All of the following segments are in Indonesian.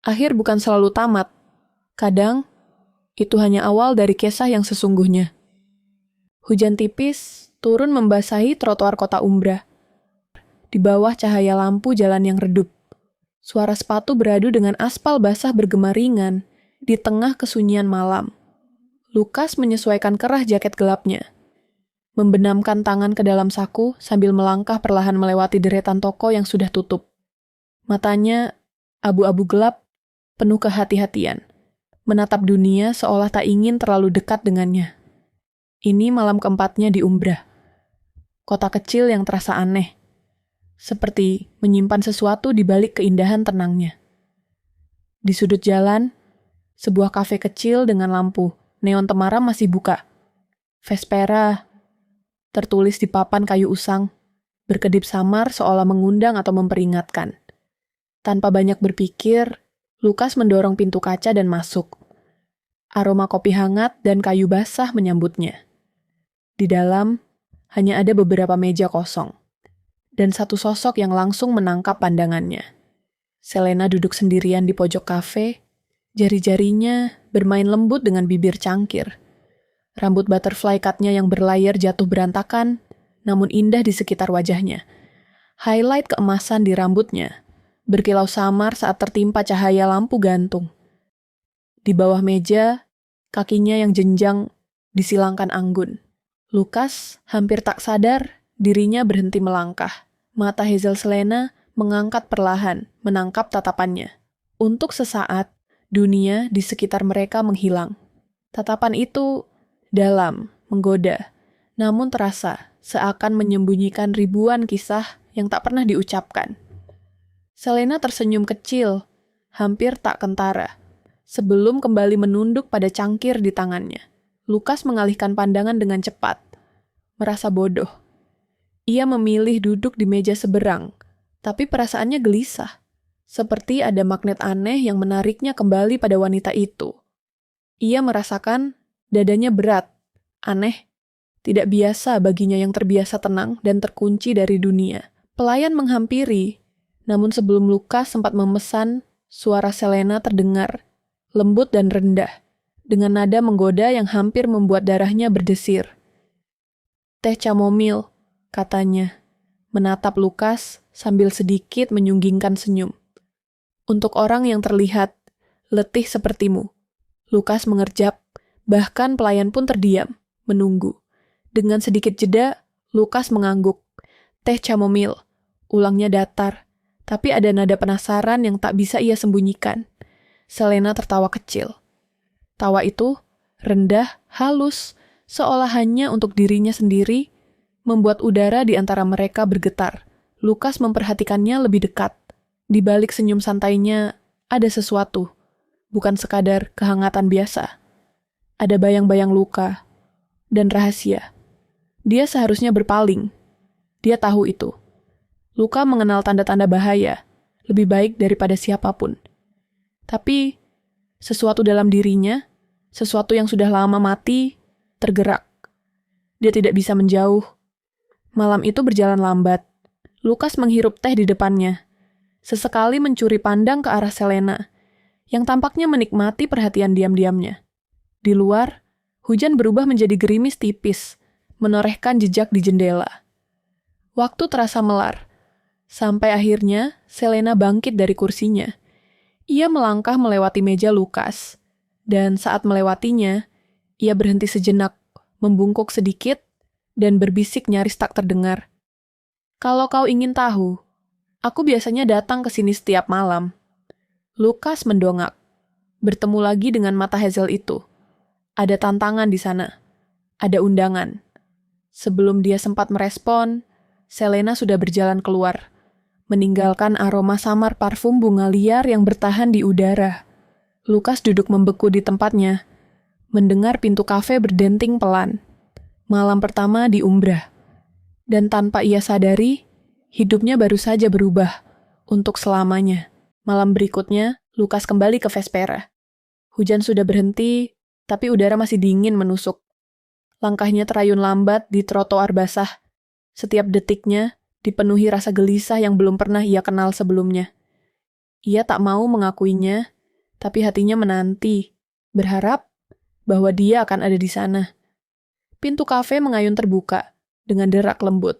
Akhir bukan selalu tamat. Kadang, itu hanya awal dari kisah yang sesungguhnya. Hujan tipis turun membasahi trotoar kota Umbra. Di bawah cahaya lampu jalan yang redup. Suara sepatu beradu dengan aspal basah bergema ringan di tengah kesunyian malam. Lukas menyesuaikan kerah jaket gelapnya. Membenamkan tangan ke dalam saku sambil melangkah perlahan melewati deretan toko yang sudah tutup. Matanya abu-abu gelap, penuh kehati-hatian. Menatap dunia seolah tak ingin terlalu dekat dengannya. Ini malam keempatnya di Umbra. Kota kecil yang terasa aneh. Seperti menyimpan sesuatu di balik keindahan tenangnya. Di sudut jalan, sebuah kafe kecil dengan lampu neon temaram masih buka. Vespera, tertulis di papan kayu usang, berkedip samar seolah mengundang atau memperingatkan. Tanpa banyak berpikir, Lukas mendorong pintu kaca dan masuk. Aroma kopi hangat dan kayu basah menyambutnya. Di dalam, hanya ada beberapa meja kosong. Dan satu sosok yang langsung menangkap pandangannya. Selena duduk sendirian di pojok kafe, jari-jarinya bermain lembut dengan bibir cangkir. Rambut butterfly cut-nya yang berlayar jatuh berantakan, namun indah di sekitar wajahnya. Highlight keemasan di rambutnya, berkilau samar saat tertimpa cahaya lampu gantung. Di bawah meja, kakinya yang jenjang disilangkan anggun. Lukas hampir tak sadar dirinya berhenti melangkah. Mata Hazel Selena mengangkat perlahan, menangkap tatapannya. Untuk sesaat, dunia di sekitar mereka menghilang. Tatapan itu dalam, menggoda, namun terasa seakan menyembunyikan ribuan kisah yang tak pernah diucapkan. Selena tersenyum kecil, hampir tak kentara, sebelum kembali menunduk pada cangkir di tangannya. Lukas mengalihkan pandangan dengan cepat, merasa bodoh. Ia memilih duduk di meja seberang, tapi perasaannya gelisah. Seperti ada magnet aneh yang menariknya kembali pada wanita itu. Ia merasakan dadanya berat, aneh, tidak biasa baginya yang terbiasa tenang dan terkunci dari dunia. Pelayan menghampiri, namun sebelum Lukas sempat memesan, suara Selena terdengar, lembut dan rendah, dengan nada menggoda yang hampir membuat darahnya berdesir. "Teh chamomil," katanya, menatap Lukas sambil sedikit menyunggingkan senyum. "Untuk orang yang terlihat letih sepertimu." Lukas mengerjap, bahkan pelayan pun terdiam, menunggu. Dengan sedikit jeda, Lukas mengangguk. "Teh chamomil," ulangnya datar, tapi ada nada penasaran yang tak bisa ia sembunyikan. Selena tertawa kecil. Tawa itu rendah, halus, seolah hanya untuk dirinya sendiri, membuat udara di antara mereka bergetar. Lukas memperhatikannya lebih dekat. Di balik senyum santainya, ada sesuatu. Bukan sekadar kehangatan biasa. Ada bayang-bayang luka dan rahasia. Dia seharusnya berpaling. Dia tahu itu. Luka mengenal tanda-tanda bahaya, lebih baik daripada siapapun. Tapi, sesuatu dalam dirinya, sesuatu yang sudah lama mati, tergerak. Dia tidak bisa menjauh. Malam itu berjalan lambat. Lukas menghirup teh di depannya. Sesekali mencuri pandang ke arah Selena, yang tampaknya menikmati perhatian diam-diamnya. Di luar, hujan berubah menjadi gerimis tipis, menorehkan jejak di jendela. Waktu terasa melar. Sampai akhirnya, Selena bangkit dari kursinya. Ia melangkah melewati meja Lukas. Dan saat melewatinya, ia berhenti sejenak, membungkuk sedikit, dan berbisik nyaris tak terdengar. "Kalau kau ingin tahu, aku biasanya datang ke sini setiap malam." Lukas mendongak, bertemu lagi dengan mata Hazel itu. Ada tantangan di sana, ada undangan. Sebelum dia sempat merespon, Selena sudah berjalan keluar, meninggalkan aroma samar parfum bunga liar yang bertahan di udara. Lukas duduk membeku di tempatnya, mendengar pintu kafe berdenting pelan. Malam pertama di Umbra. Dan tanpa ia sadari, hidupnya baru saja berubah untuk selamanya. Malam berikutnya, Lukas kembali ke Vespera. Hujan sudah berhenti, tapi udara masih dingin menusuk. Langkahnya terayun lambat di trotoar basah. Setiap detiknya dipenuhi rasa gelisah yang belum pernah ia kenal sebelumnya. Ia tak mau mengakuinya, Tapi hatinya menanti, berharap bahwa dia akan ada di sana. Pintu kafe mengayun terbuka dengan derak lembut.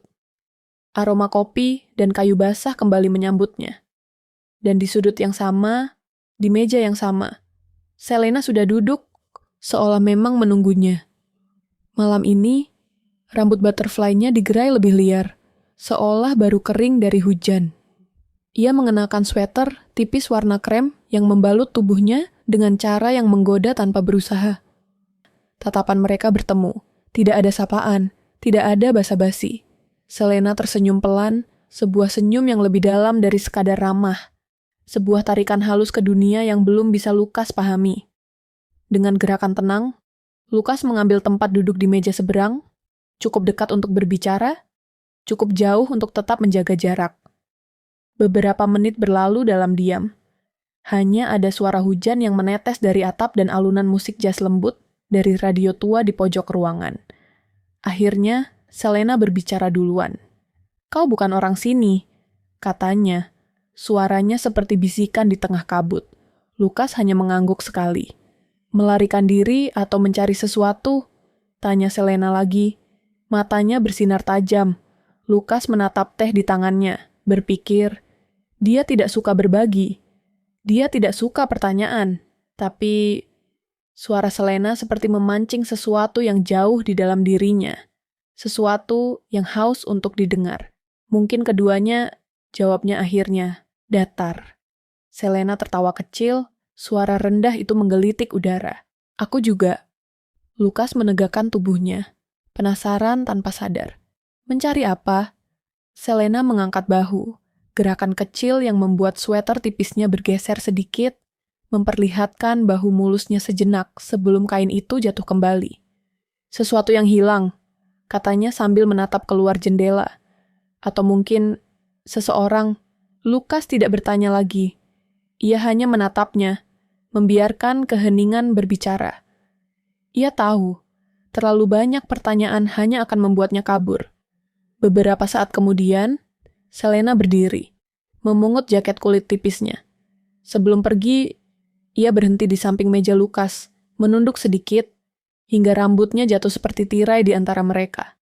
Aroma kopi dan kayu basah kembali menyambutnya. Dan di sudut yang sama, di meja yang sama, Selena sudah duduk seolah memang menunggunya. Malam ini, rambut butterfly-nya digerai lebih liar, seolah baru kering dari hujan. Ia mengenakan sweater tipis warna krem yang membalut tubuhnya dengan cara yang menggoda tanpa berusaha. Tatapan mereka bertemu, tidak ada sapaan, tidak ada basa-basi. Selena tersenyum pelan, sebuah senyum yang lebih dalam dari sekadar ramah. Sebuah tarikan halus ke dunia yang belum bisa Lukas pahami. Dengan gerakan tenang, Lukas mengambil tempat duduk di meja seberang, cukup dekat untuk berbicara, cukup jauh untuk tetap menjaga jarak. Beberapa menit berlalu dalam diam. Hanya ada suara hujan yang menetes dari atap dan alunan musik jazz lembut dari radio tua di pojok ruangan. Akhirnya, Selena berbicara duluan. "Kau bukan orang sini," katanya. Suaranya seperti bisikan di tengah kabut. Lukas hanya mengangguk sekali. "Melarikan diri atau mencari sesuatu?" tanya Selena lagi. Matanya bersinar tajam. Lukas menatap teh di tangannya, berpikir, dia tidak suka berbagi. Dia tidak suka pertanyaan. Tapi suara Selena seperti memancing sesuatu yang jauh di dalam dirinya. Sesuatu yang haus untuk didengar. Mungkin keduanya, jawabnya akhirnya, datar. Selena tertawa kecil. Suara rendah itu menggelitik udara. "Aku juga." Lukas menegakkan tubuhnya, penasaran tanpa sadar. "Mencari apa?" Selena mengangkat bahu, gerakan kecil yang membuat sweater tipisnya bergeser sedikit, memperlihatkan bahu mulusnya sejenak sebelum kain itu jatuh kembali. "Sesuatu yang hilang," katanya sambil menatap keluar jendela. Atau mungkin seseorang. Lukas tidak bertanya lagi. Ia hanya menatapnya, membiarkan keheningan berbicara. Ia tahu, terlalu banyak pertanyaan hanya akan membuatnya kabur. Beberapa saat kemudian, Selena berdiri, memungut jaket kulit tipisnya. Sebelum pergi, ia berhenti di samping meja Lukas, menunduk sedikit, hingga rambutnya jatuh seperti tirai di antara mereka.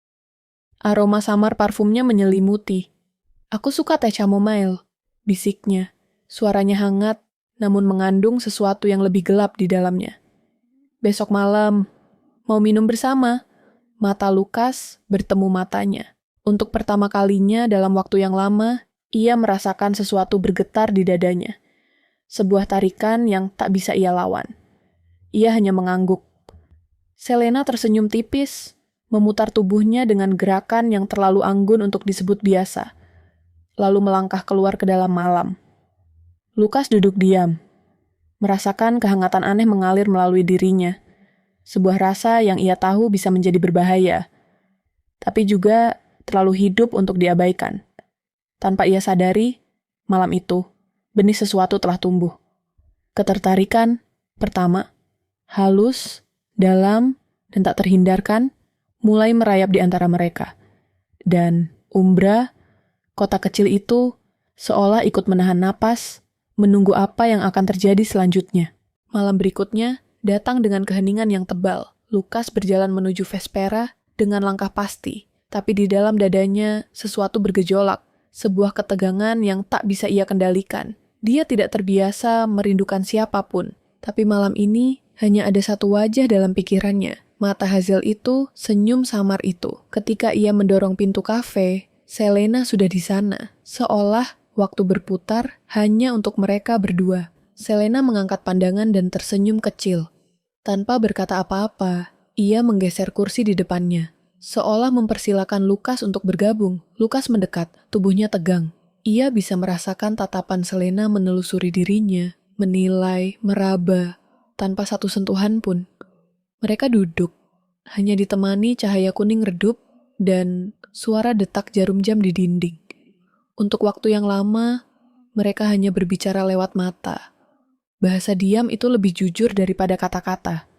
Aroma samar parfumnya menyelimuti. "Aku suka teh chamomile," bisiknya. Suaranya hangat, namun mengandung sesuatu yang lebih gelap di dalamnya. "Besok malam, mau minum bersama?" Mata Lukas bertemu matanya. Untuk pertama kalinya dalam waktu yang lama, ia merasakan sesuatu bergetar di dadanya. Sebuah tarikan yang tak bisa ia lawan. Ia hanya mengangguk. Selena tersenyum tipis, memutar tubuhnya dengan gerakan yang terlalu anggun untuk disebut biasa, lalu melangkah keluar ke dalam malam. Lukas duduk diam, merasakan kehangatan aneh mengalir melalui dirinya. Sebuah rasa yang ia tahu bisa menjadi berbahaya, tapi juga terlalu hidup untuk diabaikan. Tanpa ia sadari, malam itu, benih sesuatu telah tumbuh. Ketertarikan, pertama, halus, dalam, dan tak terhindarkan, mulai merayap di antara mereka. Dan Umbra, kota kecil itu, seolah ikut menahan napas, menunggu apa yang akan terjadi selanjutnya. Malam berikutnya datang dengan keheningan yang tebal. Lukas berjalan menuju Vespera dengan langkah pasti, tapi di dalam dadanya sesuatu bergejolak, sebuah ketegangan yang tak bisa ia kendalikan. Dia tidak terbiasa merindukan siapapun, tapi malam ini hanya ada satu wajah dalam pikirannya. Mata Hazel itu, senyum samar itu. Ketika ia mendorong pintu kafe, Selena sudah di sana, seolah waktu berputar hanya untuk mereka berdua. Selena mengangkat pandangan dan tersenyum kecil. Tanpa berkata apa-apa, ia menggeser kursi di depannya, seolah mempersilakan Lukas untuk bergabung. Lukas mendekat, tubuhnya tegang. Ia bisa merasakan tatapan Selena menelusuri dirinya, menilai, meraba, tanpa satu sentuhan pun. Mereka duduk, hanya ditemani cahaya kuning redup dan suara detak jarum jam di dinding. Untuk waktu yang lama, mereka hanya berbicara lewat mata. Bahasa diam itu lebih jujur daripada kata-kata.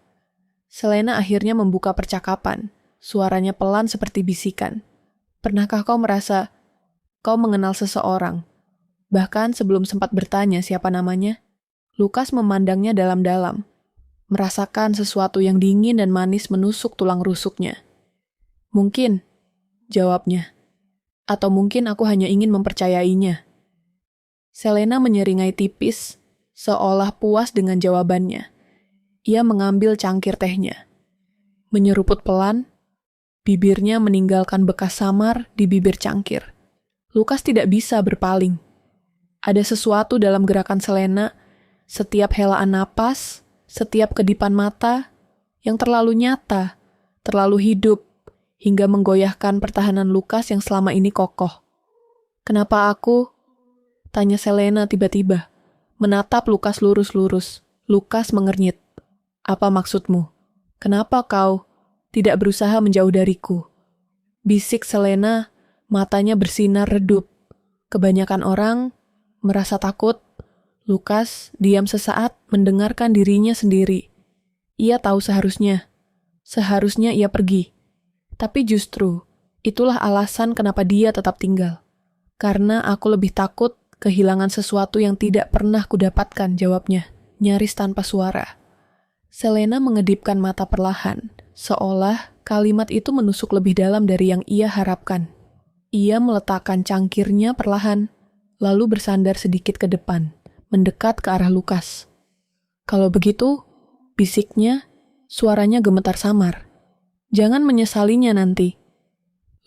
Selena akhirnya membuka percakapan. Suaranya pelan seperti bisikan. "Pernahkah kau merasa kau mengenal seseorang? Bahkan sebelum sempat bertanya siapa namanya?" Lukas memandangnya dalam-dalam, merasakan sesuatu yang dingin dan manis menusuk tulang rusuknya. Mungkin, jawabnya. Atau mungkin aku hanya ingin mempercayainya. Selena menyeringai tipis, seolah puas dengan jawabannya. Ia mengambil cangkir tehnya. Menyeruput pelan, bibirnya meninggalkan bekas samar di bibir cangkir. Lukas tidak bisa berpaling. Ada sesuatu dalam gerakan Selena, setiap helaan napas, setiap kedipan mata, yang terlalu nyata, terlalu hidup, hingga menggoyahkan pertahanan Lukas yang selama ini kokoh. "Kenapa aku?" tanya Selena tiba-tiba, menatap Lukas lurus-lurus. Lukas mengernyit. "Apa maksudmu? Kenapa kau tidak berusaha menjauh dariku?" Bisik Selena, matanya bersinar redup. Kebanyakan orang merasa takut. Lukas diam sesaat mendengarkan dirinya sendiri. Ia tahu seharusnya ia pergi. Tapi justru, itulah alasan kenapa dia tetap tinggal. Karena aku lebih takut kehilangan sesuatu yang tidak pernah kudapatkan, jawabnya, nyaris tanpa suara. Selena mengedipkan mata perlahan, seolah kalimat itu menusuk lebih dalam dari yang ia harapkan. Ia meletakkan cangkirnya perlahan, lalu bersandar sedikit ke depan, mendekat ke arah Lukas. "Kalau begitu," bisiknya, suaranya gemetar samar. "Jangan menyesalinya nanti."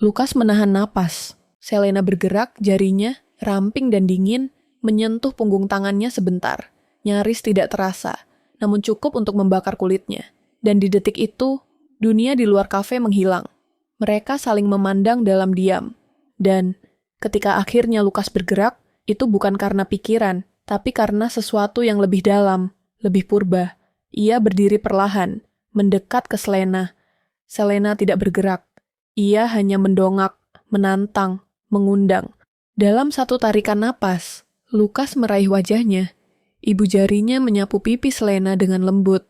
Lukas menahan napas. Selena bergerak, jarinya, ramping dan dingin, menyentuh punggung tangannya sebentar. Nyaris tidak terasa, namun cukup untuk membakar kulitnya. Dan di detik itu, dunia di luar kafe menghilang. Mereka saling memandang dalam diam. Dan ketika akhirnya Lukas bergerak, itu bukan karena pikiran, tapi karena sesuatu yang lebih dalam, lebih purba. Ia berdiri perlahan, mendekat ke Selena. Selena tidak bergerak. Ia hanya mendongak, menantang, mengundang. Dalam satu tarikan napas, Lukas meraih wajahnya. Ibu jarinya menyapu pipi Selena dengan lembut.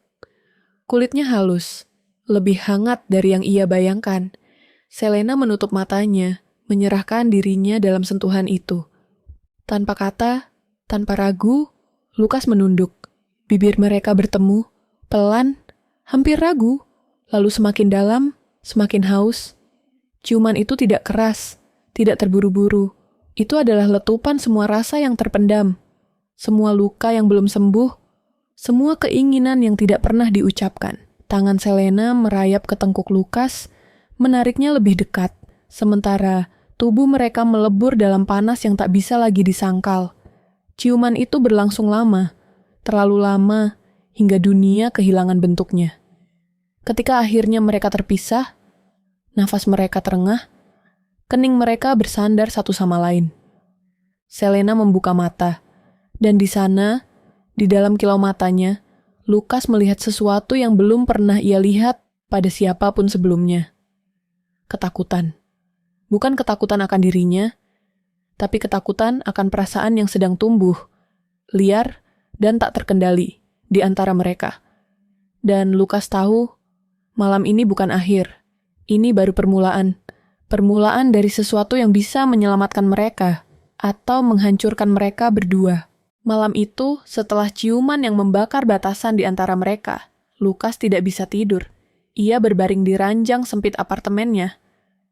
Kulitnya halus, lebih hangat dari yang ia bayangkan. Selena menutup matanya, menyerahkan dirinya dalam sentuhan itu. Tanpa kata, tanpa ragu, Lukas menunduk. Bibir mereka bertemu, pelan, hampir ragu, lalu semakin dalam, semakin haus. Ciuman itu tidak keras, tidak terburu-buru. Itu adalah letupan semua rasa yang terpendam, semua luka yang belum sembuh, semua keinginan yang tidak pernah diucapkan. Tangan Selena merayap ke tengkuk Lukas, menariknya lebih dekat, sementara tubuh mereka melebur dalam panas yang tak bisa lagi disangkal. Ciuman itu berlangsung lama, terlalu lama, hingga dunia kehilangan bentuknya. Ketika akhirnya mereka terpisah, nafas mereka terengah, kening mereka bersandar satu sama lain. Selena membuka mata, dan di sana, di dalam kilau matanya, Lukas melihat sesuatu yang belum pernah ia lihat pada siapapun sebelumnya. Ketakutan. Bukan ketakutan akan dirinya, tapi ketakutan akan perasaan yang sedang tumbuh, liar, dan tak terkendali di antara mereka. Dan Lukas tahu, malam ini bukan akhir. Ini baru permulaan. Permulaan dari sesuatu yang bisa menyelamatkan mereka atau menghancurkan mereka berdua. Malam itu, setelah ciuman yang membakar batasan di antara mereka, Lukas tidak bisa tidur. Ia berbaring di ranjang sempit apartemennya,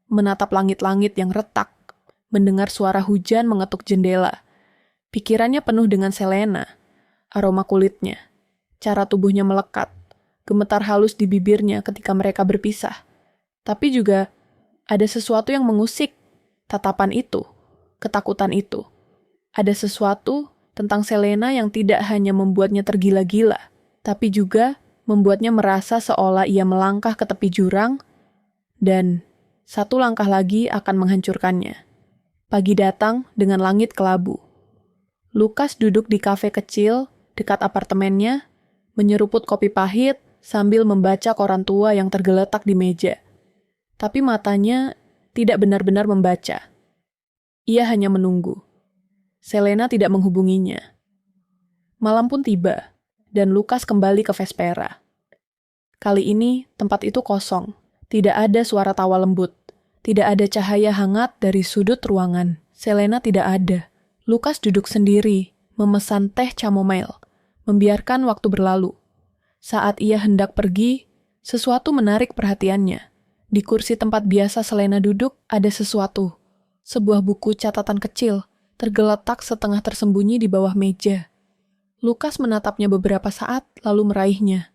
menatap langit-langit yang retak, mendengar suara hujan mengetuk jendela. Pikirannya penuh dengan Selena, aroma kulitnya, cara tubuhnya melekat, gemetar halus di bibirnya ketika mereka berpisah. Tapi juga ada sesuatu yang mengusik tatapan itu, ketakutan itu. Ada sesuatu tentang Selena yang tidak hanya membuatnya tergila-gila, tapi juga membuatnya merasa seolah ia melangkah ke tepi jurang, dan satu langkah lagi akan menghancurkannya. Pagi datang dengan langit kelabu. Lukas duduk di kafe kecil dekat apartemennya, menyeruput kopi pahit sambil membaca koran tua yang tergeletak di meja. Tapi matanya tidak benar-benar membaca. Ia hanya menunggu. Selena tidak menghubunginya. Malam pun tiba, dan Lukas kembali ke Vespera. Kali ini, tempat itu kosong. Tidak ada suara tawa lembut. Tidak ada cahaya hangat dari sudut ruangan. Selena tidak ada. Lukas duduk sendiri, memesan teh chamomile, membiarkan waktu berlalu. Saat ia hendak pergi, sesuatu menarik perhatiannya. Di kursi tempat biasa Selena duduk, ada sesuatu. Sebuah buku catatan kecil, tergeletak setengah tersembunyi di bawah meja. Lukas menatapnya beberapa saat, lalu meraihnya.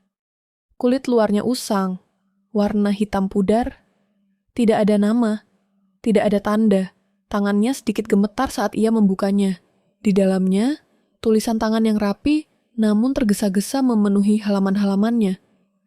Kulit luarnya usang, warna hitam pudar, tidak ada nama, tidak ada tanda. Tangannya sedikit gemetar saat ia membukanya. Di dalamnya, tulisan tangan yang rapi, namun tergesa-gesa memenuhi halaman-halamannya.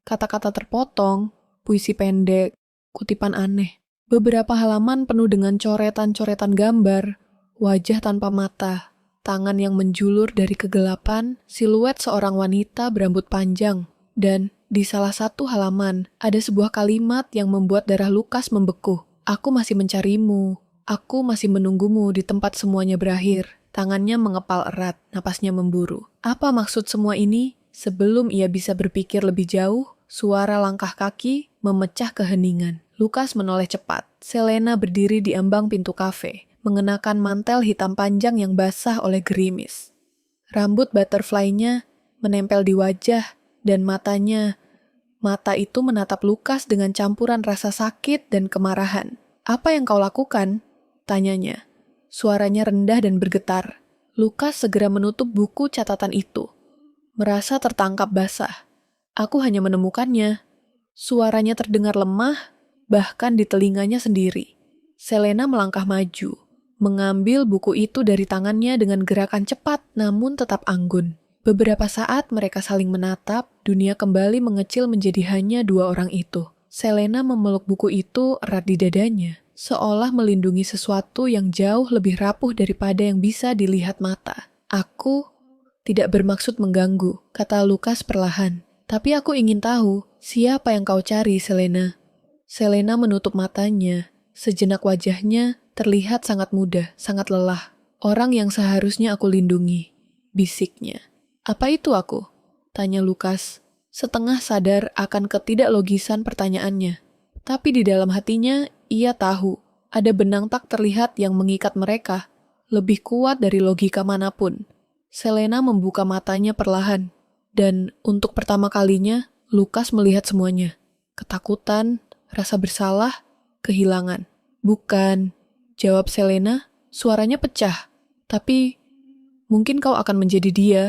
Kata-kata terpotong, puisi pendek, kutipan aneh. Beberapa halaman penuh dengan coretan-coretan gambar, wajah tanpa mata, tangan yang menjulur dari kegelapan, siluet seorang wanita berambut panjang, dan di salah satu halaman ada sebuah kalimat yang membuat darah Lukas membeku. Aku masih mencarimu, aku masih menunggumu di tempat semuanya berakhir. Tangannya mengepal erat, napasnya memburu. Apa maksud semua ini? Sebelum ia bisa berpikir lebih jauh, suara langkah kaki memecah keheningan. Lukas menoleh cepat. Selena berdiri di ambang pintu kafe, mengenakan mantel hitam panjang yang basah oleh gerimis. Rambut butterfly-nya menempel di wajah, dan mata itu menatap Lukas dengan campuran rasa sakit dan kemarahan. Apa yang kau lakukan? Tanyanya. Suaranya rendah dan bergetar. Lukas segera menutup buku catatan itu. Merasa tertangkap basah. Aku hanya menemukannya. Suaranya terdengar lemah, bahkan di telinganya sendiri. Selena melangkah maju, mengambil buku itu dari tangannya dengan gerakan cepat namun tetap anggun. Beberapa saat mereka saling menatap, dunia kembali mengecil menjadi hanya dua orang itu. Selena memeluk buku itu erat di dadanya, seolah melindungi sesuatu yang jauh lebih rapuh daripada yang bisa dilihat mata. Aku tidak bermaksud mengganggu, kata Lukas perlahan. Tapi aku ingin tahu, siapa yang kau cari, Selena? Selena menutup matanya. Sejenak wajahnya terlihat sangat muda, sangat lelah. Orang yang seharusnya aku lindungi, bisiknya. Apa itu aku? Tanya Lukas, setengah sadar akan ketidaklogisan pertanyaannya. Tapi di dalam hatinya, ia tahu ada benang tak terlihat yang mengikat mereka, lebih kuat dari logika manapun. Selena membuka matanya perlahan, dan untuk pertama kalinya, Lukas melihat semuanya. Ketakutan, rasa bersalah, kehilangan. Bukan, jawab Selena, suaranya pecah. Tapi, mungkin kau akan menjadi dia.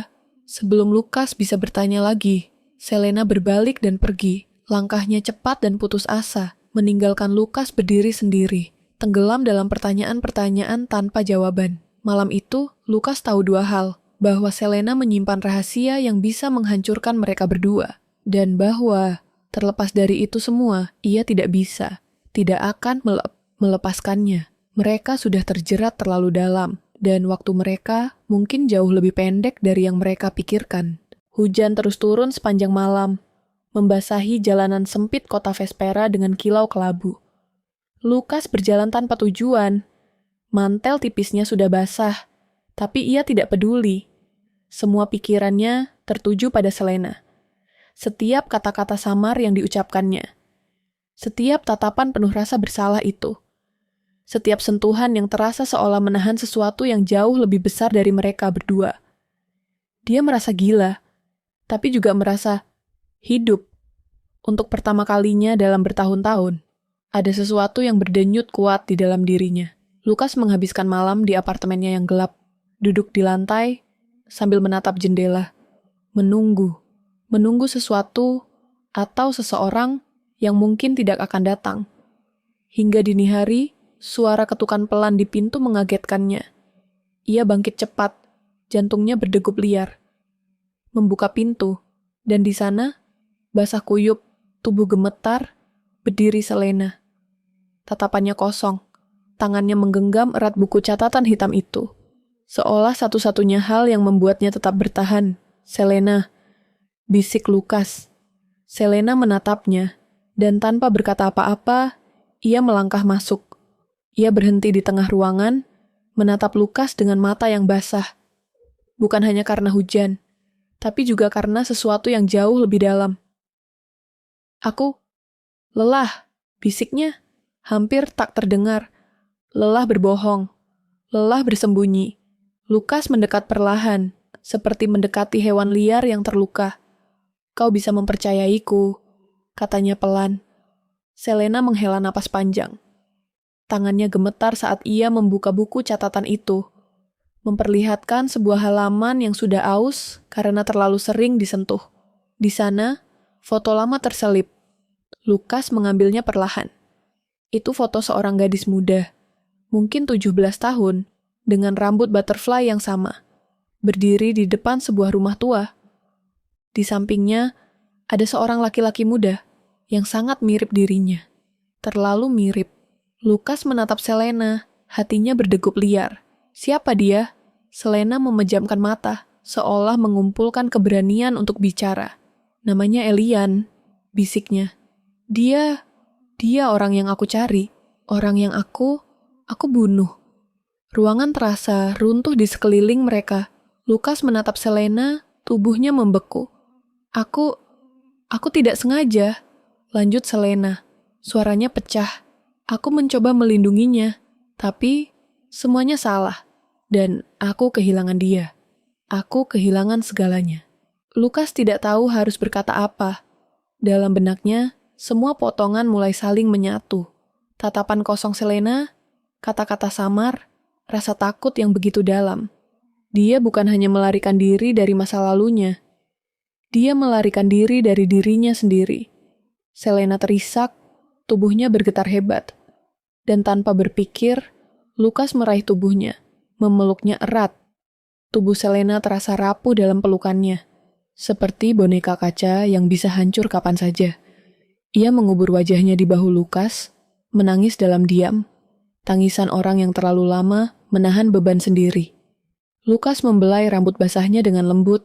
Sebelum Lukas bisa bertanya lagi, Selena berbalik dan pergi. Langkahnya cepat dan putus asa, meninggalkan Lukas berdiri sendiri, tenggelam dalam pertanyaan-pertanyaan tanpa jawaban. Malam itu, Lukas tahu dua hal, bahwa Selena menyimpan rahasia yang bisa menghancurkan mereka berdua, dan bahwa terlepas dari itu semua, ia tidak akan melepaskannya. Mereka sudah terjerat terlalu dalam, dan waktu mereka mungkin jauh lebih pendek dari yang mereka pikirkan. Hujan terus turun sepanjang malam, membasahi jalanan sempit kota Vespera dengan kilau kelabu. Lukas berjalan tanpa tujuan. Mantel tipisnya sudah basah, tapi ia tidak peduli. Semua pikirannya tertuju pada Selena. Setiap kata-kata samar yang diucapkannya. Setiap tatapan penuh rasa bersalah itu. Setiap sentuhan yang terasa seolah menahan sesuatu yang jauh lebih besar dari mereka berdua. Dia merasa gila, tapi juga merasa hidup. Untuk pertama kalinya dalam bertahun-tahun, ada sesuatu yang berdenyut kuat di dalam dirinya. Lukas menghabiskan malam di apartemennya yang gelap, duduk di lantai sambil menatap jendela, menunggu sesuatu atau seseorang yang mungkin tidak akan datang. Hingga dini hari, suara ketukan pelan di pintu mengagetkannya. Ia bangkit cepat, jantungnya berdegup liar. Membuka pintu, dan di sana, basah kuyup, tubuh gemetar, berdiri Selena. Tatapannya kosong, tangannya menggenggam erat buku catatan hitam itu. Seolah satu-satunya hal yang membuatnya tetap bertahan. Selena, bisik Lukas. Selena menatapnya, dan tanpa berkata apa-apa, ia melangkah masuk. Ia berhenti di tengah ruangan, menatap Lukas dengan mata yang basah. Bukan hanya karena hujan, tapi juga karena sesuatu yang jauh lebih dalam. Aku lelah, bisiknya hampir tak terdengar. Lelah berbohong, lelah bersembunyi. Lukas mendekat perlahan, seperti mendekati hewan liar yang terluka. Kau bisa mempercayaiku, katanya pelan. Selena menghela napas panjang. Tangannya gemetar saat ia membuka buku catatan itu, memperlihatkan sebuah halaman yang sudah aus karena terlalu sering disentuh. Di sana, foto lama terselip. Lukas mengambilnya perlahan. Itu foto seorang gadis muda, mungkin 17 tahun, dengan rambut butterfly yang sama, berdiri di depan sebuah rumah tua. Di sampingnya, ada seorang laki-laki muda yang sangat mirip dirinya. Terlalu mirip. Lukas menatap Selena, hatinya berdegup liar. Siapa dia? Selena memejamkan mata, seolah mengumpulkan keberanian untuk bicara. Namanya Elian, bisiknya. Dia orang yang aku cari, orang yang aku bunuh. Ruangan terasa runtuh di sekeliling mereka. Lukas menatap Selena, tubuhnya membeku. Aku tidak sengaja, lanjut Selena. Suaranya pecah. Aku mencoba melindunginya, tapi semuanya salah. Dan aku kehilangan dia. Aku kehilangan segalanya. Lukas tidak tahu harus berkata apa. Dalam benaknya, semua potongan mulai saling menyatu. Tatapan kosong Selena, kata-kata samar, rasa takut yang begitu dalam. Dia bukan hanya melarikan diri dari masa lalunya. Dia melarikan diri dari dirinya sendiri. Selena terisak, tubuhnya bergetar hebat. Dan tanpa berpikir, Lukas meraih tubuhnya, memeluknya erat. Tubuh Selena terasa rapuh dalam pelukannya, seperti boneka kaca yang bisa hancur kapan saja. Ia mengubur wajahnya di bahu Lukas, menangis dalam diam. Tangisan orang yang terlalu lama menahan beban sendiri. Lukas membelai rambut basahnya dengan lembut,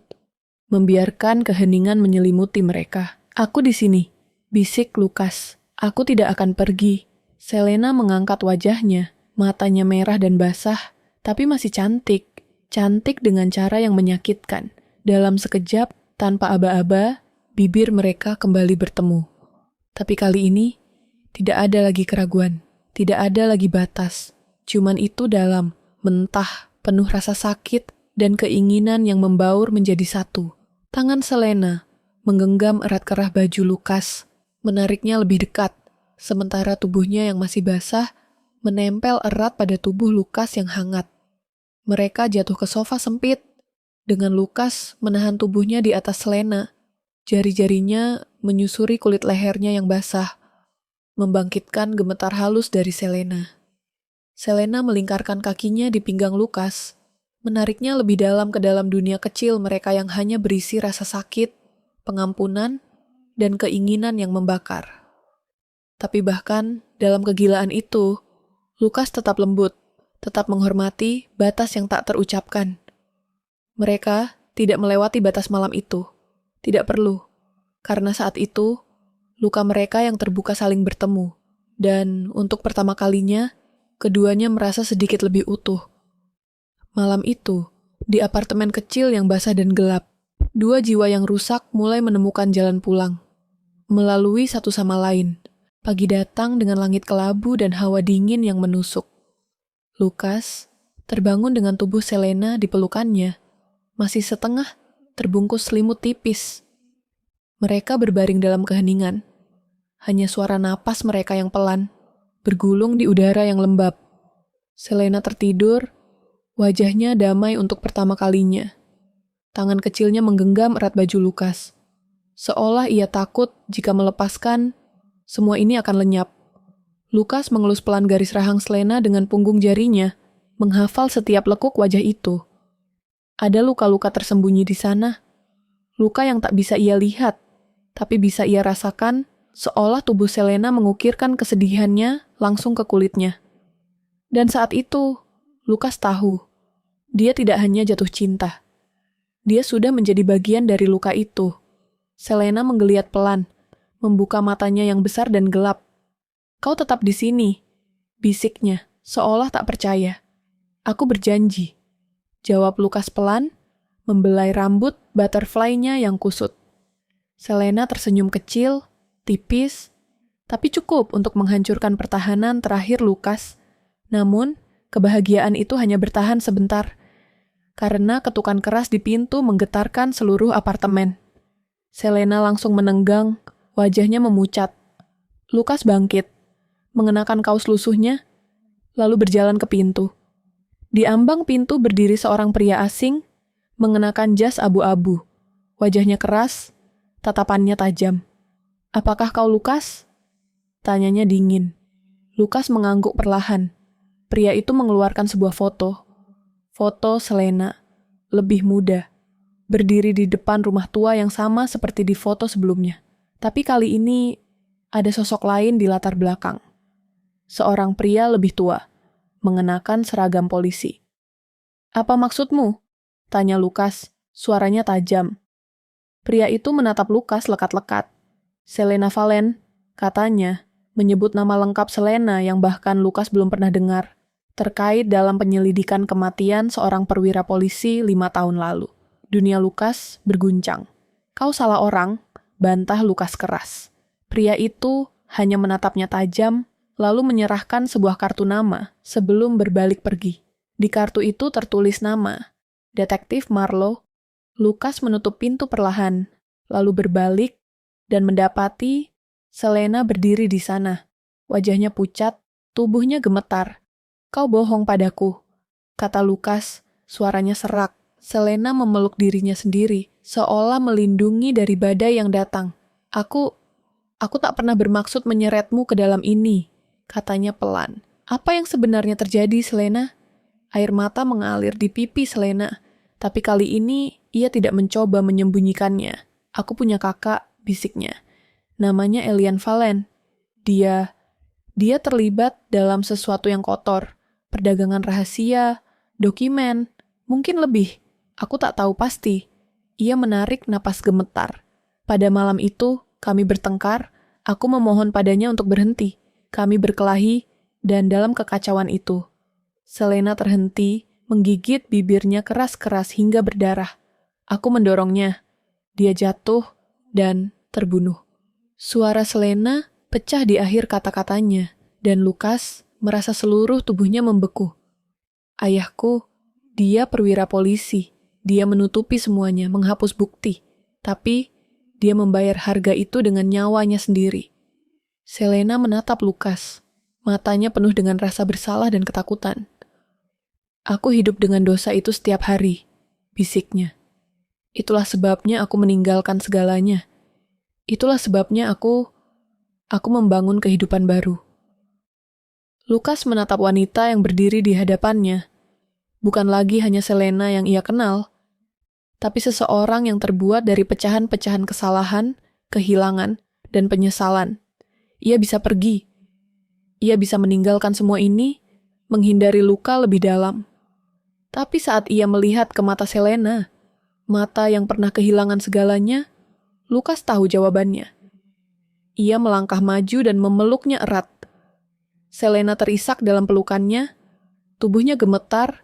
membiarkan keheningan menyelimuti mereka. Aku di sini, bisik Lukas. Aku tidak akan pergi. Selena mengangkat wajahnya, matanya merah dan basah, tapi masih cantik. Cantik dengan cara yang menyakitkan. Dalam sekejap, tanpa aba-aba, bibir mereka kembali bertemu. Tapi kali ini, tidak ada lagi keraguan. Tidak ada lagi batas. Cuman itu dalam, mentah, penuh rasa sakit, dan keinginan yang membaur menjadi satu. Tangan Selena menggenggam erat kerah baju Lukas, menariknya lebih dekat, sementara tubuhnya yang masih basah menempel erat pada tubuh Lukas yang hangat. Mereka jatuh ke sofa sempit, dengan Lukas menahan tubuhnya di atas Selena. Jari-jarinya menyusuri kulit lehernya yang basah, membangkitkan gemetar halus dari Selena. Selena melingkarkan kakinya di pinggang Lukas, menariknya lebih dalam ke dalam dunia kecil mereka yang hanya berisi rasa sakit, pengampunan, dan keinginan yang membakar. Tapi bahkan dalam kegilaan itu, Lukas tetap lembut, tetap menghormati batas yang tak terucapkan. Mereka tidak melewati batas malam itu. Tidak perlu, karena saat itu, luka mereka yang terbuka saling bertemu. Dan untuk pertama kalinya, keduanya merasa sedikit lebih utuh. Malam itu, di apartemen kecil yang basah dan gelap, dua jiwa yang rusak mulai menemukan jalan pulang. Melalui satu sama lain, pagi datang dengan langit kelabu dan hawa dingin yang menusuk. Lukas terbangun dengan tubuh Selena di pelukannya, masih setengah terbungkus selimut tipis. Mereka berbaring dalam keheningan. Hanya suara napas mereka yang pelan, bergulung di udara yang lembab. Selena tertidur, wajahnya damai untuk pertama kalinya. Tangan kecilnya menggenggam erat baju Lukas. Seolah ia takut jika melepaskan, semua ini akan lenyap. Lukas mengelus pelan garis rahang Selena dengan punggung jarinya, menghafal setiap lekuk wajah itu. Ada luka-luka tersembunyi di sana. Luka yang tak bisa ia lihat, tapi bisa ia rasakan, seolah tubuh Selena mengukirkan kesedihannya langsung ke kulitnya. Dan saat itu, Lukas tahu, dia tidak hanya jatuh cinta. Dia sudah menjadi bagian dari luka itu. Selena menggeliat pelan, membuka matanya yang besar dan gelap. Kau tetap di sini, bisiknya, seolah tak percaya. Aku berjanji, jawab Lukas pelan, membelai rambut butterfly-nya yang kusut. Selena tersenyum kecil, tipis, tapi cukup untuk menghancurkan pertahanan terakhir Lukas. Namun, kebahagiaan itu hanya bertahan sebentar. karena ketukan keras di pintu menggetarkan seluruh apartemen. Selena langsung menenggang, wajahnya memucat. Lukas bangkit, mengenakan kaos lusuhnya, lalu berjalan ke pintu. Di ambang pintu berdiri seorang pria asing, mengenakan jas abu-abu. Wajahnya keras, tatapannya tajam. "Apakah kau Lukas?" Tanyanya dingin. Lukas mengangguk perlahan. Pria itu mengeluarkan sebuah foto. Foto Selena, lebih muda, berdiri di depan rumah tua yang sama seperti di foto sebelumnya. Tapi kali ini ada sosok lain di latar belakang. Seorang pria lebih tua, mengenakan seragam polisi. "Apa maksudmu?" tanya Lukas, suaranya tajam. Pria itu menatap Lukas lekat-lekat. "Selena Valen," katanya, menyebut nama lengkap Selena yang bahkan Lukas belum pernah dengar, terkait dalam penyelidikan kematian seorang perwira polisi 5 tahun lalu. Dunia Lukas berguncang. "Kau salah orang," bantah Lukas keras. Pria itu hanya menatapnya tajam, lalu menyerahkan sebuah kartu nama sebelum berbalik pergi. Di kartu itu tertulis nama, Detektif Marlowe. Lukas menutup pintu perlahan, lalu berbalik dan mendapati Selena berdiri di sana. Wajahnya pucat, tubuhnya gemetar. "Kau bohong padaku," kata Lukas, suaranya serak. Selena memeluk dirinya sendiri, seolah melindungi dari badai yang datang. Aku tak pernah bermaksud menyeretmu ke dalam ini," katanya pelan. "Apa yang sebenarnya terjadi, Selena?" Air mata mengalir di pipi Selena, tapi kali ini ia tidak mencoba menyembunyikannya. "Aku punya kakak," bisiknya. "Namanya Elian Valen. Dia terlibat dalam sesuatu yang kotor. Perdagangan rahasia, dokumen, mungkin lebih. Aku tak tahu pasti." Ia menarik napas gemetar. "Pada malam itu, kami bertengkar. Aku memohon padanya untuk berhenti. Kami berkelahi, dan dalam kekacauan itu." Selena terhenti, menggigit bibirnya keras-keras hingga berdarah. "Aku mendorongnya. Dia jatuh dan terbunuh." Suara Selena pecah di akhir kata-katanya, dan Lukas merasa seluruh tubuhnya membeku. "Ayahku, dia perwira polisi. Dia menutupi semuanya, menghapus bukti. Tapi dia membayar harga itu dengan nyawanya sendiri." Selena menatap Lukas. Matanya penuh dengan rasa bersalah dan ketakutan. "Aku hidup dengan dosa itu setiap hari," bisiknya. "Itulah sebabnya aku meninggalkan segalanya. Itulah sebabnya aku membangun kehidupan baru." Lukas menatap wanita yang berdiri di hadapannya. Bukan lagi hanya Selena yang ia kenal, tapi seseorang yang terbuat dari pecahan-pecahan kesalahan, kehilangan, dan penyesalan. Ia bisa pergi. Ia bisa meninggalkan semua ini, menghindari luka lebih dalam. Tapi saat ia melihat ke mata Selena, mata yang pernah kehilangan segalanya, Lukas tahu jawabannya. Ia melangkah maju dan memeluknya erat. Selena terisak dalam pelukannya, tubuhnya gemetar,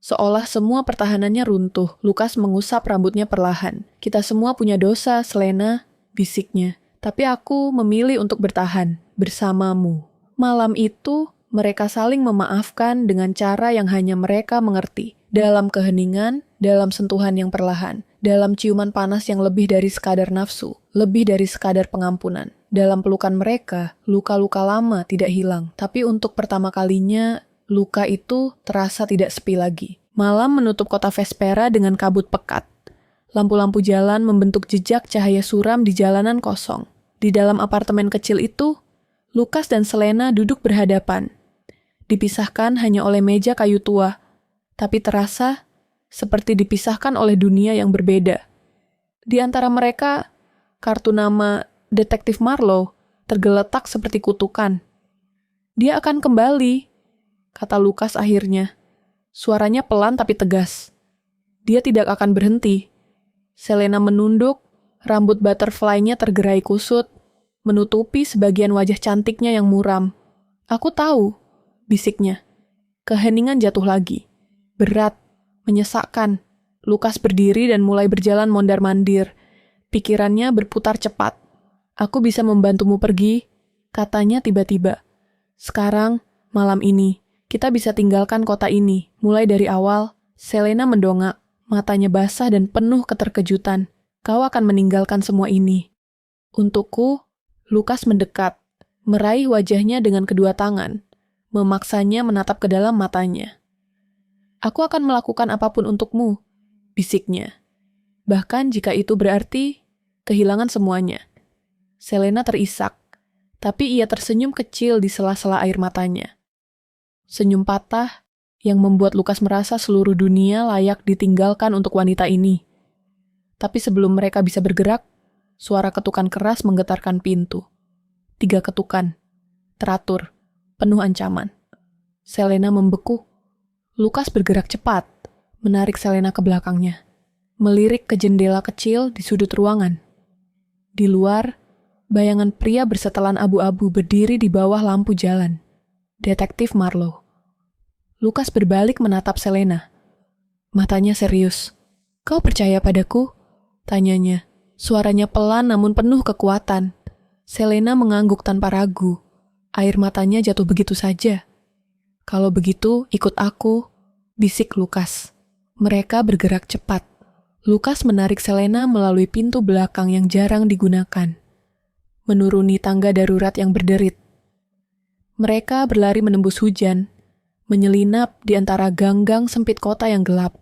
seolah semua pertahanannya runtuh. Lukas mengusap rambutnya perlahan. "Kita semua punya dosa, Selena," bisiknya. "Tapi aku memilih untuk bertahan bersamamu." Malam itu, mereka saling memaafkan dengan cara yang hanya mereka mengerti. Dalam keheningan, dalam sentuhan yang perlahan, dalam ciuman panas yang lebih dari sekadar nafsu, lebih dari sekadar pengampunan. Dalam pelukan mereka, luka-luka lama tidak hilang. Tapi untuk pertama kalinya, luka itu terasa tidak sepi lagi. Malam menutup kota Vespera dengan kabut pekat. Lampu-lampu jalan membentuk jejak cahaya suram di jalanan kosong. Di dalam apartemen kecil itu, Lukas dan Selena duduk berhadapan. Dipisahkan hanya oleh meja kayu tua, tapi terasa seperti dipisahkan oleh dunia yang berbeda. Di antara mereka, kartu nama Detektif Marlowe tergeletak seperti kutukan. "Dia akan kembali," kata Lukas akhirnya. Suaranya pelan tapi tegas. "Dia tidak akan berhenti." Selena menunduk, rambut butterfly-nya tergerai kusut, menutupi sebagian wajah cantiknya yang muram. "Aku tahu," bisiknya. Keheningan jatuh lagi. Berat, menyesakkan. Lukas berdiri dan mulai berjalan mondar-mandir. Pikirannya berputar cepat. "Aku bisa membantumu pergi," katanya tiba-tiba. "Sekarang, malam ini, kita bisa tinggalkan kota ini, mulai dari awal, Selena mendongak, matanya basah dan penuh keterkejutan. Kau akan meninggalkan semua ini. Untukku, Lukas mendekat, meraih wajahnya dengan kedua tangan, memaksanya menatap ke dalam matanya. Aku akan melakukan apapun untukmu, bisiknya. Bahkan jika itu berarti kehilangan semuanya. Selena terisak, tapi ia tersenyum kecil di sela-sela air matanya. Senyum patah yang membuat Lukas merasa seluruh dunia layak ditinggalkan untuk wanita ini. Tapi sebelum mereka bisa bergerak, suara ketukan keras menggetarkan pintu. 3 ketukan, teratur, penuh ancaman. Selena membeku. Lukas bergerak cepat, menarik Selena ke belakangnya, melirik ke jendela kecil di sudut ruangan. Di luar, bayangan pria bersetelan abu-abu berdiri di bawah lampu jalan. Detektif Marlowe. Lukas berbalik menatap Selena. Matanya serius. "Kau percaya padaku?" tanyanya. Suaranya pelan namun penuh kekuatan. Selena mengangguk tanpa ragu. Air matanya jatuh begitu saja. "Kalau begitu, ikut aku," bisik Lukas. Mereka bergerak cepat. Lukas menarik Selena melalui pintu belakang yang jarang digunakan, menuruni tangga darurat yang berderit. Mereka berlari menembus hujan, menyelinap di antara gang-gang sempit kota yang gelap.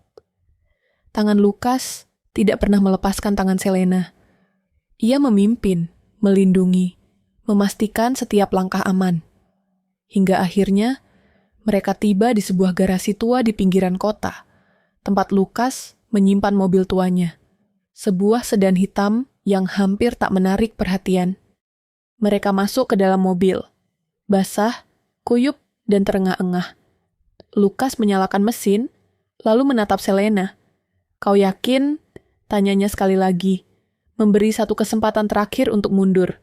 Tangan Lukas tidak pernah melepaskan tangan Selena. Ia memimpin, melindungi, memastikan setiap langkah aman. Hingga akhirnya, mereka tiba di sebuah garasi tua di pinggiran kota, tempat Lukas menyimpan mobil tuanya. Sebuah sedan hitam yang hampir tak menarik perhatian. Mereka masuk ke dalam mobil, basah, kuyup, dan terengah-engah. Lukas menyalakan mesin, lalu menatap Selena. "Kau yakin?" tanyanya sekali lagi, memberi satu kesempatan terakhir untuk mundur.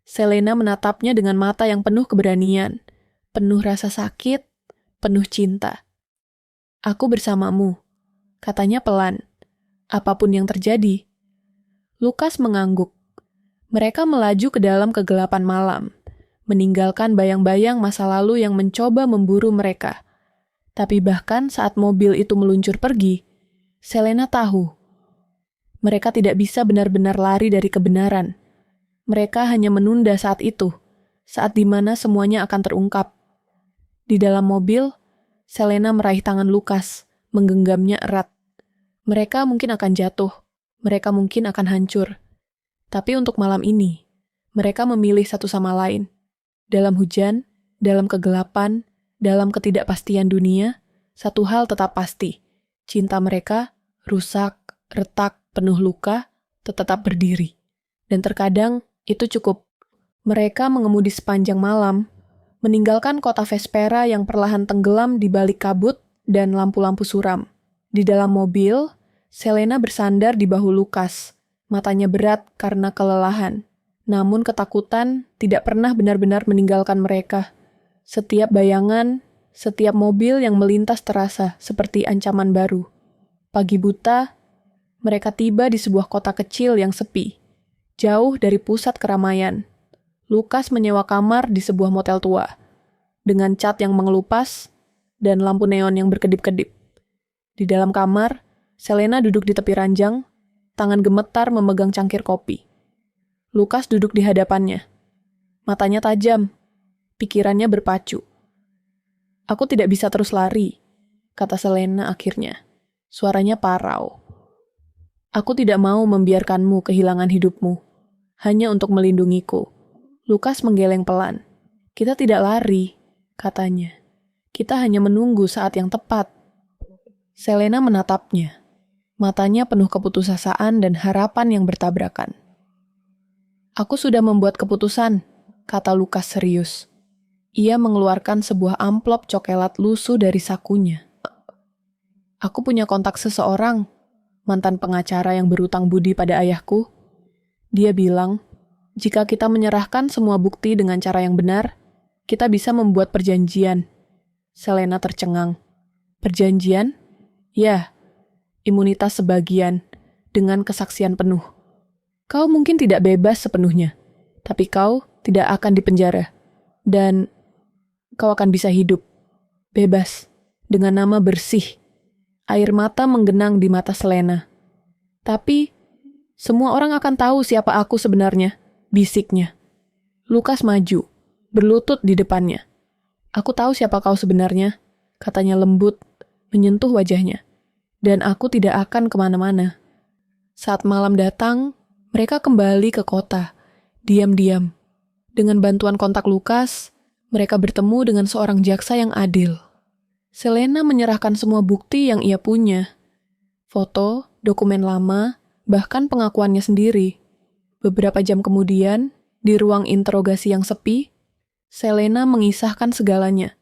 Selena menatapnya dengan mata yang penuh keberanian, penuh rasa sakit, penuh cinta. "Aku bersamamu," katanya pelan. "Apapun yang terjadi." Lukas mengangguk. Mereka melaju ke dalam kegelapan malam, meninggalkan bayang-bayang masa lalu yang mencoba memburu mereka. Tapi bahkan saat mobil itu meluncur pergi, Selena tahu mereka tidak bisa benar-benar lari dari kebenaran. Mereka hanya menunda saat itu, saat di mana semuanya akan terungkap. Di dalam mobil, Selena meraih tangan Lukas, menggenggamnya erat. Mereka mungkin akan jatuh, mereka mungkin akan hancur. Tapi untuk malam ini, mereka memilih satu sama lain. Dalam hujan, dalam kegelapan, dalam ketidakpastian dunia, satu hal tetap pasti. Cinta mereka, rusak, retak, penuh luka, tetap berdiri. Dan terkadang, itu cukup. Mereka mengemudi sepanjang malam, meninggalkan kota Vespera yang perlahan tenggelam di balik kabut dan lampu-lampu suram. Di dalam mobil, Selena bersandar di bahu Lukas, matanya berat karena kelelahan. Namun ketakutan tidak pernah benar-benar meninggalkan mereka. Setiap bayangan, setiap mobil yang melintas terasa seperti ancaman baru. Pagi buta, mereka tiba di sebuah kota kecil yang sepi, jauh dari pusat keramaian. Lukas menyewa kamar di sebuah motel tua, dengan cat yang mengelupas dan lampu neon yang berkedip-kedip. Di dalam kamar, Selena duduk di tepi ranjang, tangan gemetar memegang cangkir kopi. Lukas duduk di hadapannya. Matanya tajam, pikirannya berpacu. "Aku tidak bisa terus lari," kata Selena akhirnya. Suaranya parau. "Aku tidak mau membiarkanmu kehilangan hidupmu, hanya untuk melindungiku." Lukas menggeleng pelan. "Kita tidak lari," katanya. "Kita hanya menunggu saat yang tepat." Selena menatapnya. Matanya penuh keputusasaan dan harapan yang bertabrakan. "Aku sudah membuat keputusan," kata Lukas serius. Ia mengeluarkan sebuah amplop coklat lusuh dari sakunya. "Aku punya kontak seseorang, mantan pengacara yang berutang budi pada ayahku. Dia bilang, jika kita menyerahkan semua bukti dengan cara yang benar, kita bisa membuat perjanjian." Selena tercengang. "Perjanjian?" "Ya, imunitas sebagian, dengan kesaksian penuh. Kau mungkin tidak bebas sepenuhnya, tapi kau tidak akan dipenjara. Dan kau akan bisa hidup, bebas, dengan nama bersih. Air mata menggenang di mata Selena. Tapi, semua orang akan tahu siapa aku sebenarnya, bisiknya. Lukas maju, berlutut di depannya. Aku tahu siapa kau sebenarnya, katanya lembut, menyentuh wajahnya. Dan aku tidak akan kemana-mana. Saat malam datang, mereka kembali ke kota, diam-diam. Dengan bantuan kontak Lukas, mereka bertemu dengan seorang jaksa yang adil. Selena menyerahkan semua bukti yang ia punya. Foto, dokumen lama, bahkan pengakuannya sendiri. Beberapa jam kemudian, di ruang interogasi yang sepi, Selena mengisahkan segalanya.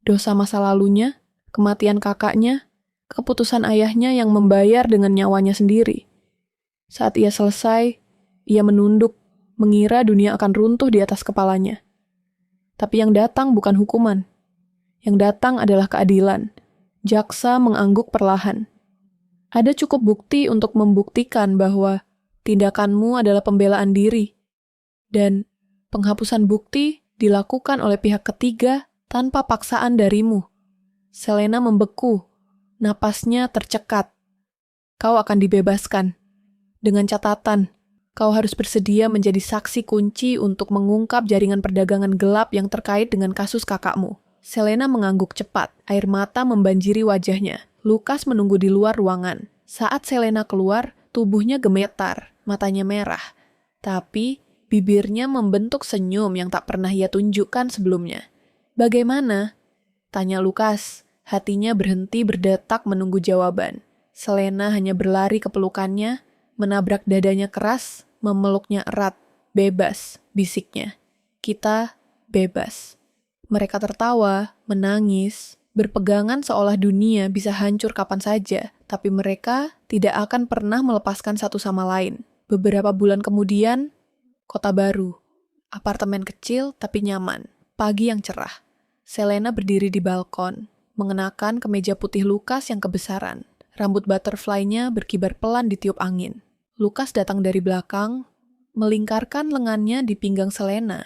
Dosa masa lalunya, kematian kakaknya, keputusan ayahnya yang membayar dengan nyawanya sendiri. Saat ia selesai, ia menunduk, mengira dunia akan runtuh di atas kepalanya. Tapi yang datang bukan hukuman. Yang datang adalah keadilan. Jaksa mengangguk perlahan. Ada cukup bukti untuk membuktikan bahwa tindakanmu adalah pembelaan diri. Dan penghapusan bukti dilakukan oleh pihak ketiga tanpa paksaan darimu. Selena membeku. Napasnya tercekat. Kau akan dibebaskan. Dengan catatan, kau harus bersedia menjadi saksi kunci untuk mengungkap jaringan perdagangan gelap yang terkait dengan kasus kakakmu. Selena mengangguk cepat, air mata membanjiri wajahnya. Lukas menunggu di luar ruangan. Saat Selena keluar, tubuhnya gemetar, matanya merah. Tapi, bibirnya membentuk senyum yang tak pernah ia tunjukkan sebelumnya. Bagaimana? Tanya Lukas. Hatinya berhenti berdetak menunggu jawaban. Selena hanya berlari ke pelukannya, menabrak dadanya keras, memeluknya erat. Bebas, bisiknya. Kita bebas. Mereka tertawa, menangis, berpegangan seolah dunia bisa hancur kapan saja, tapi mereka tidak akan pernah melepaskan satu sama lain. Beberapa bulan kemudian, kota baru. Apartemen kecil tapi nyaman. Pagi yang cerah. Selena berdiri di balkon, mengenakan kemeja putih Lukas yang kebesaran. Rambut butterfly-nya berkibar pelan ditiup angin. Lukas datang dari belakang, melingkarkan lengannya di pinggang Selena,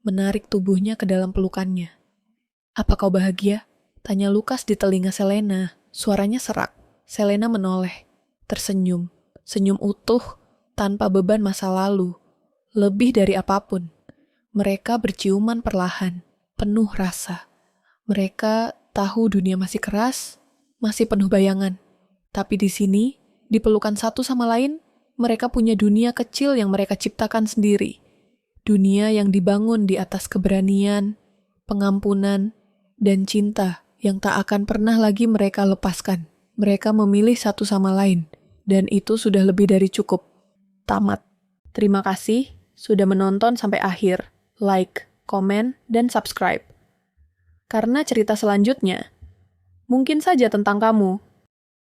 menarik tubuhnya ke dalam pelukannya. Apa kau bahagia? Tanya Lukas di telinga Selena. Suaranya serak. Selena menoleh, tersenyum. Senyum utuh, tanpa beban masa lalu. Lebih dari apapun. Mereka berciuman perlahan, penuh rasa. Mereka tahu dunia masih keras, masih penuh bayangan. Tapi di sini, di pelukan satu sama lain, mereka punya dunia kecil yang mereka ciptakan sendiri. Dunia yang dibangun di atas keberanian, pengampunan, dan cinta yang tak akan pernah lagi mereka lepaskan. Mereka memilih satu sama lain, dan itu sudah lebih dari cukup. Tamat. Terima kasih sudah menonton sampai akhir. Like, komen, dan subscribe. Karena cerita selanjutnya mungkin saja tentang kamu.